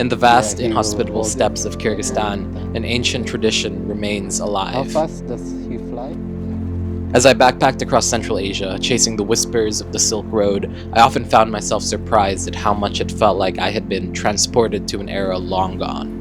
In the vast, inhospitable steppes of Kyrgyzstan, an ancient tradition remains How alive. fast does he fly? As I backpacked across Central Asia, chasing the whispers of the Silk Road, I often found myself surprised at how much it felt like I had been transported to an era long gone.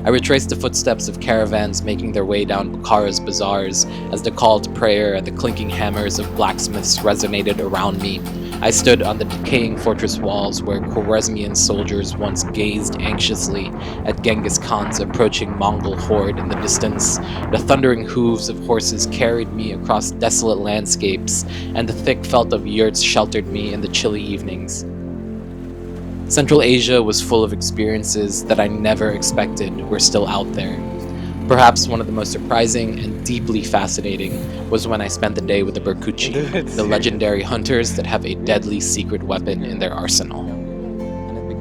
I retraced the footsteps of caravans making their way down Bukhara's bazaars as the call to prayer and the clinking hammers of blacksmiths resonated around me. I stood on the decaying fortress walls where Khwarezmian soldiers once gazed anxiously at Genghis Khan's approaching Mongol horde in the distance. The thundering hooves of horses carried me across desolate landscapes, and the thick felt of yurts sheltered me in the chilly evenings. Central Asia was full of experiences that I never expected were still out there. Perhaps one of the most surprising and deeply fascinating was when I spent the day with the berkutchi, the legendary hunters that have a deadly secret weapon in their arsenal.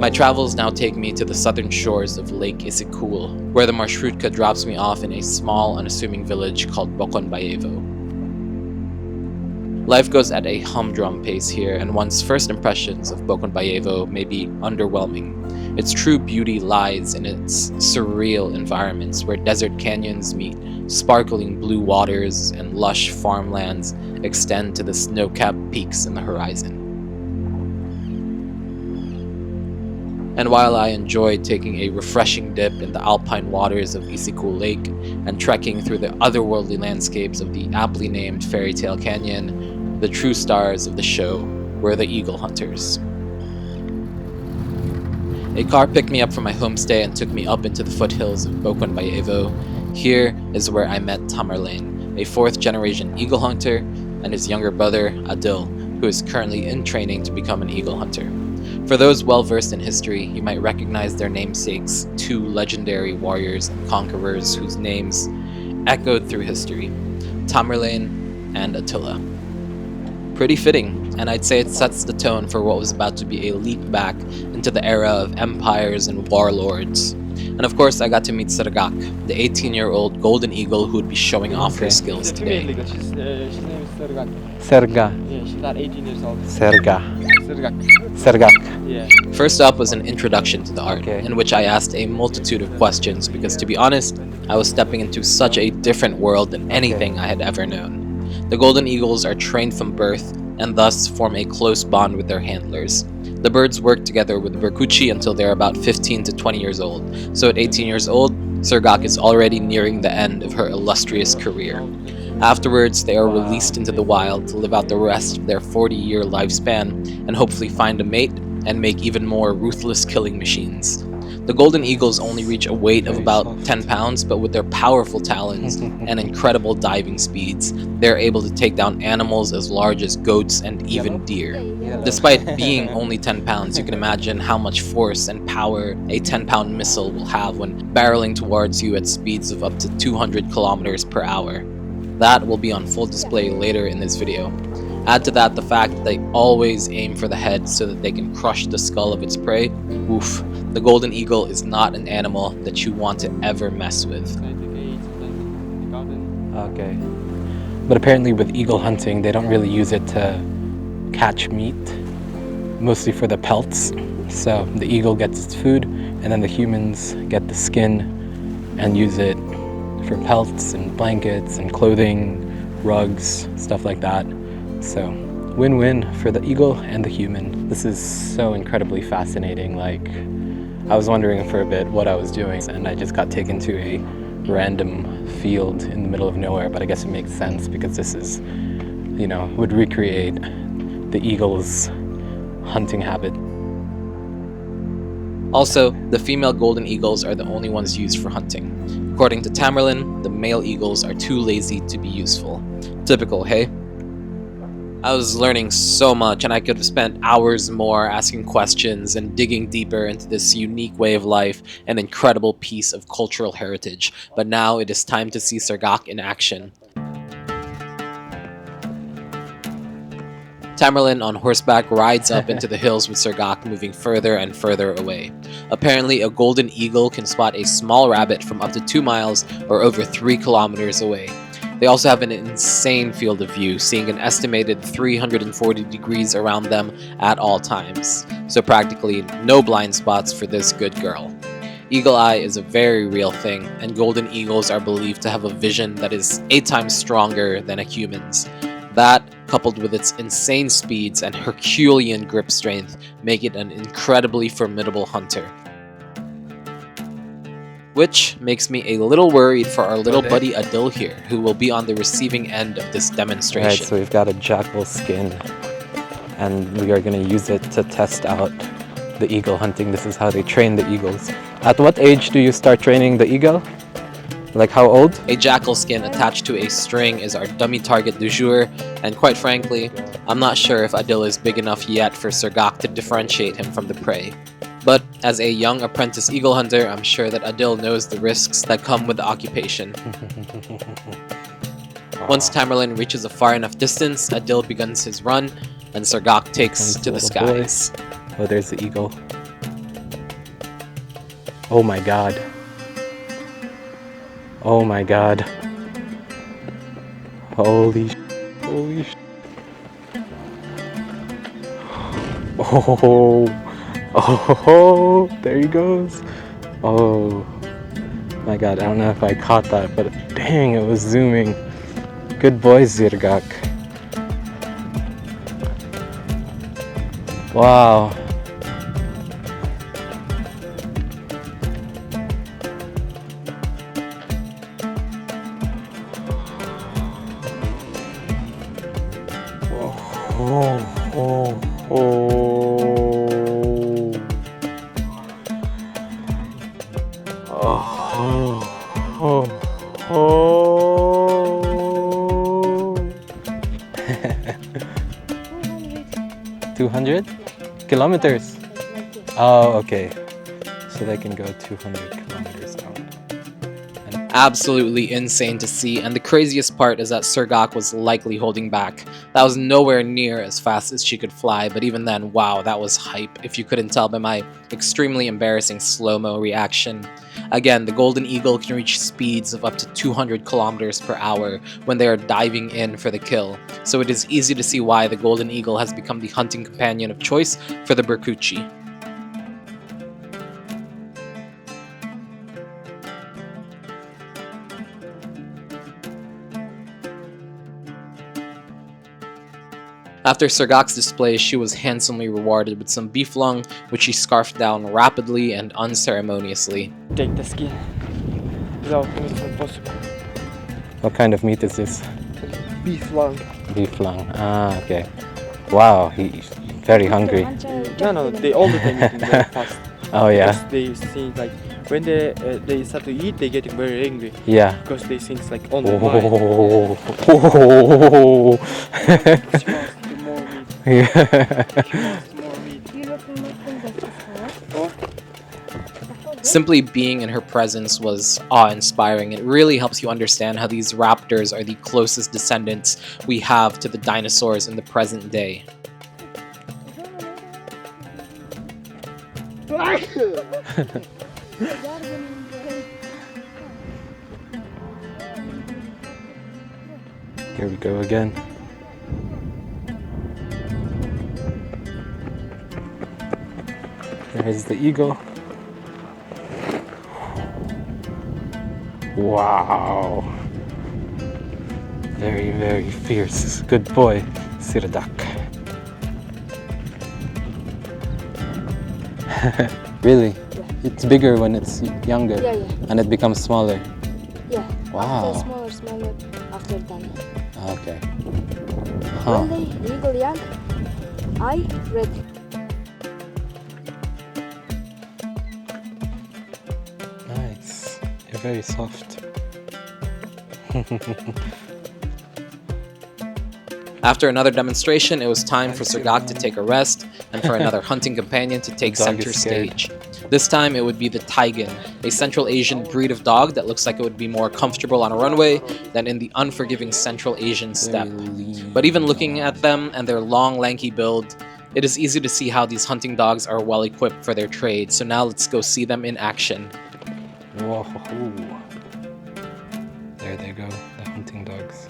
My travels now take me to the southern shores of Lake Issyk Kul, where the marshrutka drops me off in a small, unassuming village called Bokonbayevo. Life goes at a humdrum pace here, and one's first impressions of Bokonbayevo may be underwhelming. Its true beauty lies in its surreal environments where desert canyons meet sparkling blue waters and lush farmlands extend to the snow-capped peaks in the horizon. And while I enjoyed taking a refreshing dip in the alpine waters of Issyk Kul Lake and trekking through the otherworldly landscapes of the aptly named Fairy Tale Canyon, the true stars of the show were the eagle hunters. A car picked me up from my homestay and took me up into the foothills of Bokonbayevo. Here is where I met Tamerlane, a fourth-generation eagle hunter, and his younger brother, Adil, who is currently in training to become an eagle hunter. For those well-versed in history, you might recognize their namesakes, two legendary warriors and conquerors whose names echoed through history, Tamerlane and Attila. Pretty fitting, and I'd say it sets the tone for what was about to be a leap back into the era of empires and warlords. And of course, I got to meet Syrgak, the 18-year-old golden eagle who would be showing off her skills today. She's name is Syrgak. Syrgak. Yeah, she's not 18 years old. Syrgak. Syrgak. Syrgak. Yeah. First up was an introduction to the art, Okay. in which I asked a multitude of questions because, to be honest, I was stepping into such a different world than anything I had ever known. The golden eagles are trained from birth and thus form a close bond with their handlers. The birds work together with the berkutchi until they're about 15 to 20 years old, so at 18 years old, Syrgak is already nearing the end of her illustrious career. Afterwards, they are released into the wild to live out the rest of their 40-year lifespan and hopefully find a mate and make even more ruthless killing machines. The golden eagles only reach a weight of about 10 pounds, but with their powerful talons and incredible diving speeds, they're able to take down animals as large as goats and even deer. Despite being only 10 pounds, you can imagine how much force and power a 10-pound missile will have when barreling towards you at speeds of up to 200 kilometers per hour. That will be on full display later in this video. Add to that the fact that they always aim for the head so that they can crush the skull of its prey. Oof, the golden eagle is not an animal that you want to ever mess with. Okay. But apparently with eagle hunting, they don't really use it to catch meat, mostly for the pelts. So the eagle gets its food, and then the humans get the skin and use it for pelts and blankets and clothing, rugs, stuff like that. So win-win for the eagle and the human. This is so incredibly fascinating. Like, I was wondering for a bit what I was doing, and I just got taken to a random field in the middle of nowhere, but I guess it makes sense because this is, you know, would recreate the eagle's hunting habit. Also, the female golden eagles are the only ones used for hunting. According to Tamerlane, the male eagles are too lazy to be useful. Typical, hey? I was learning so much, and I could have spent hours more asking questions and digging deeper into this unique way of life and incredible piece of cultural heritage. But now it is time to see Syrgak in action. Tamerlane on horseback rides up into the hills with Syrgak moving further and further away. Apparently, a golden eagle can spot a small rabbit from up to 2 miles or over 3 kilometers away. They also have an insane field of view, seeing an estimated 340 degrees around them at all times. So practically no blind spots for this good girl. Eagle eye is a very real thing, and golden eagles are believed to have a vision that is 8 times stronger than a human's. That, coupled with its insane speeds and Herculean grip strength, make it an incredibly formidable hunter. Which makes me a little worried for our little buddy Adil here, who will be on the receiving end of this demonstration. Alright, so we've got a jackal skin, and we are going to use it to test out the eagle hunting. This is how they train the eagles. At what age do you start training the eagle? Like how old? A jackal skin attached to a string is our dummy target du jour, and quite frankly, I'm not sure if Adil is big enough yet for Syrgak to differentiate him from the prey. But as a young apprentice eagle hunter, I'm sure that Adil knows the risks that come with the occupation. Once Tamerlan reaches a far enough distance, Adil begins his run, and Syrgak takes to the skies. Oh, there's the eagle. Oh my god. Oh my god. Holy sh. Holy sh. Oh. Oh, there he goes. Oh my god, I don't know if I caught that, but dang, it was zooming. Good boy, Syrgak. Wow. Kilometers. Oh, okay. So they can go 200 kilometers out. Absolutely insane to see, and the craziest part is that Syrgak was likely holding back. That was nowhere near as fast as she could fly, but even then, wow, that was hype, if you couldn't tell by my extremely embarrassing slow-mo reaction. Again, the golden eagle can reach speeds of up to 200 kilometers per hour when they are diving in for the kill, so it is easy to see why the golden eagle has become the hunting companion of choice for the berkutchi. After Syrgak's display, she was handsomely rewarded with some beef lung, which she scarfed down rapidly and unceremoniously. Take the skin. Without anything possible. What kind of meat is this? Beef lung. Beef lung. Ah, okay. Wow, he's very hungry. No, they all the time eating very fast. Oh yeah. Because they see like when they start to eat, they getting very angry. Yeah. Because they think like, oh my. Oh. Simply being in her presence was awe-inspiring. It really helps you understand how these raptors are the closest descendants we have to the dinosaurs in the present day. Here we go again. There's the eagle. Wow. Very, very fierce. Good boy, Syrgak. Really? Yeah. It's bigger when it's younger. Yeah, yeah. And it becomes smaller. Yeah. Wow. After smaller, after done. Okay. Huh. One day, the eagle young, I ready. Nice. You're very soft. After another demonstration, it was time for Syrgak to take a rest and for another hunting companion to take center stage. This time it would be the Taigan, a Central Asian breed of dog that looks like it would be more comfortable on a runway than in the unforgiving Central Asian steppe. But even looking at them and their long, lanky build, it is easy to see how these hunting dogs are well equipped for their trade, so now let's go see them in action. Whoa. There they go, the hunting dogs.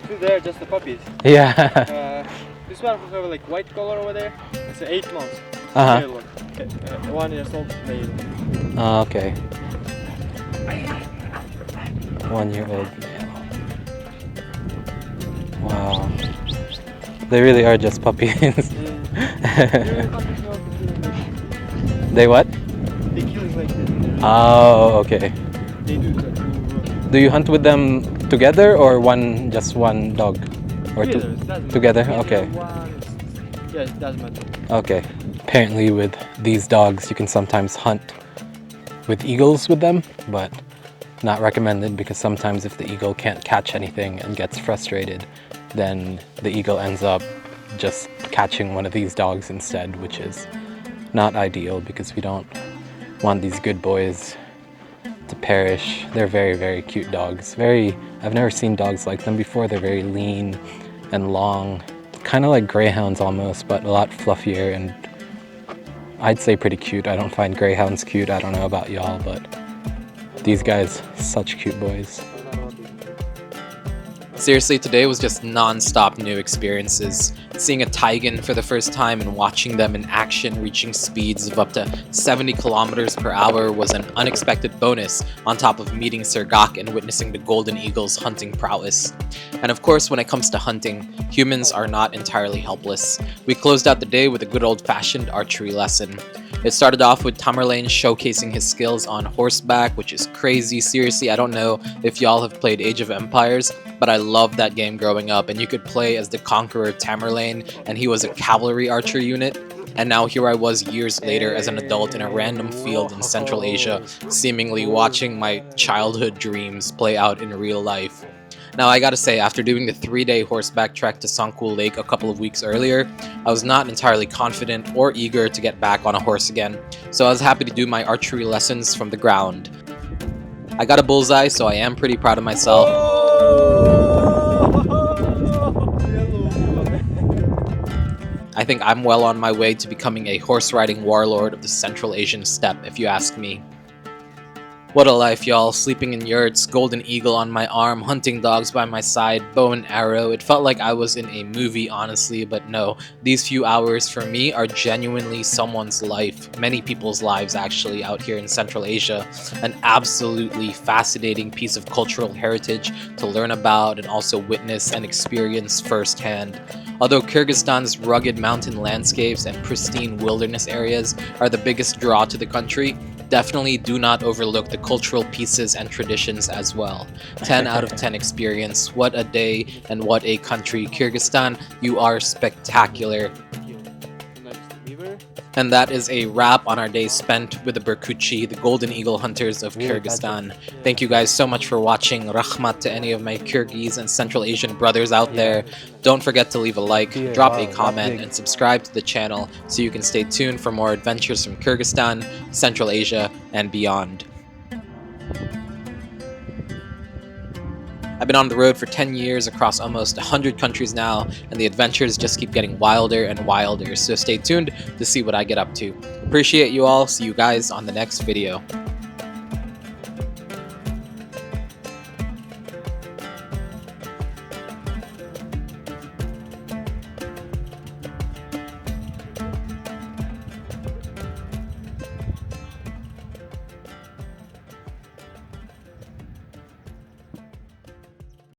Two there, just the puppies. Yeah. This one have like white color over there. It's 8 months. Uh-huh. Male one. 1 year old male. Okay. 1 year old male. Wow. They really are just puppies. They what? They kill like this. Oh, okay. They do that. Do you hunt with them together or just one dog? Or Together, it doesn't together? matter. Okay. Yeah, it doesn't matter. Okay. Apparently with these dogs you can sometimes hunt with eagles with them, but not recommended because sometimes if the eagle can't catch anything and gets frustrated, then the eagle ends up just catching one of these dogs instead, which is not ideal because we don't want these good boys to perish. They're very, very cute dogs. I've never seen dogs like them before. They're very lean and long, kind of like greyhounds almost, but a lot fluffier and I'd say pretty cute. I don't find greyhounds cute. I don't know about y'all, but these guys, such cute boys. Seriously, today was just non-stop new experiences. Seeing a Taigan for the first time and watching them in action reaching speeds of up to 70 kilometers per hour was an unexpected bonus on top of meeting Syrgak and witnessing the golden eagle's hunting prowess. And of course, when it comes to hunting, humans are not entirely helpless. We closed out the day with a good old-fashioned archery lesson. It started off with Tamerlane showcasing his skills on horseback, which is crazy. Seriously, I don't know if y'all have played Age of Empires, but I loved that game growing up, and you could play as the conqueror Tamerlane, and he was a cavalry archer unit. And now here I was years later as an adult in a random field in Central Asia, seemingly watching my childhood dreams play out in real life. Now I gotta say, after doing the 3-day horseback trek to Issyk Kul Lake a couple of weeks earlier, I was not entirely confident or eager to get back on a horse again, so I was happy to do my archery lessons from the ground. I got a bullseye, so I am pretty proud of myself. I think I'm well on my way to becoming a horse-riding warlord of the Central Asian steppe, if you ask me. What a life, y'all. Sleeping in yurts, golden eagle on my arm, hunting dogs by my side, bow and arrow. It felt like I was in a movie, honestly, but no. These few hours for me are genuinely someone's life, many people's lives actually, out here in Central Asia. An absolutely fascinating piece of cultural heritage to learn about and also witness and experience firsthand. Although Kyrgyzstan's rugged mountain landscapes and pristine wilderness areas are the biggest draw to the country, definitely do not overlook the cultural pieces and traditions as well. 10 out of 10 experience. What a day and what a country. Kyrgyzstan, you are spectacular. And that is a wrap on our day spent with the berkutchi, the golden eagle hunters of Kyrgyzstan. Thank you guys so much for watching. Rahmat to any of my Kyrgyz and Central Asian brothers out there. Don't forget to leave a like, drop a comment, and subscribe to the channel so you can stay tuned for more adventures from Kyrgyzstan, Central Asia, and beyond. I've been on the road for 10 years across almost 100 countries now, and the adventures just keep getting wilder and wilder, so stay tuned to see what I get up to. Appreciate you all. See you guys on the next video.